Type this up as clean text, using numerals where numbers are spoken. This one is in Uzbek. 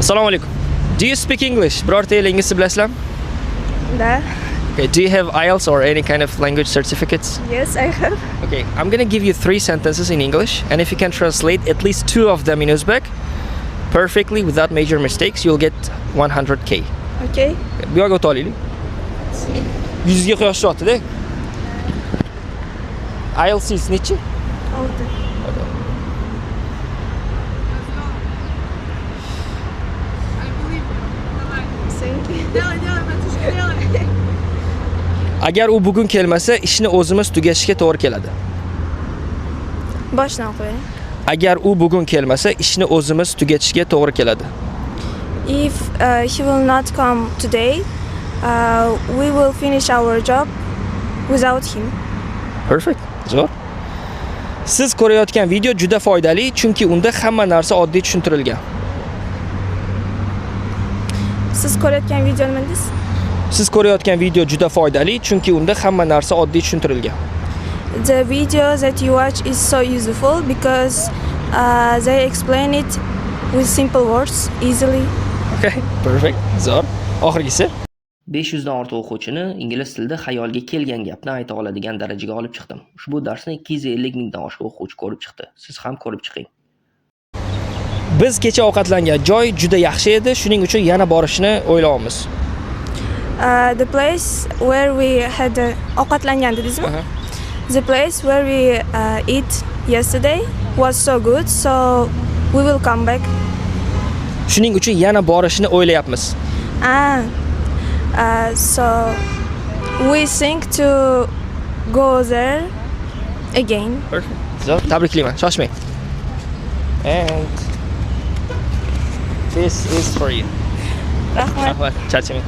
Assalomu alaykum. Do you speak English? Birorta yil ingliz tilini bilasizlarmi? Da. Okay, do you have IELTS or any kind of language certificates? Yes, I have. Okay, I'm gonna give you 3 sentences in English, and if you can translate at least 2 of them in Uzbek perfectly without major mistakes, you'll get 100k. Okay. Bu yoqqa o'tib olaylik. Yuzga quyosh shotida. IELTS nechi? Oldu. Thank you. Agar u bugun kelmasa, ishni o'zimiz tugatishga to'g'ri keladi. Boshdan qo'ying. Agar u bugun kelmasa, ishni o'zimiz tugatishga to'g'ri keladi. If he will not come today, we will finish our job without him. Perfect. Zo'r. Siz ko'rayotgan video juda foydali, chunki unda hamma narsa oddiy tushuntirilgan. Siz ko'rayotgan video nima dedingiz? Siz ko'rayotgan video juda foydali, chunki unda hamma narsa oddiy tushuntirilgan. The video that you watch is so useful because they explain it with simple words easily. Okay, perfect. Zo'r. Oxirgisi. 500 dan ortiq o'quvchini ingliz tilida xayolga kelgan gapni ayta oladigan darajaga olib chiqdim. Ushbu darsni 250 mingdan oshiq o'quvchi ko'rib chiqdi. Siz ham ko'rib chiqing. Biz kecha ovqatlangan joy juda yaxshi edi, shuning uchun yana borishni o'ylayapmiz. The place where we had ovqatlangan dedingizmi? The place where we eat yesterday was so good, so we will come back. Shuning uchun yana borishni o'ylayapmiz. So we think to go there again. Perfect. Zo'r. Tabriklayman. Shoshmang. And this is for you. Rahmat. Rahmat. Charchamang.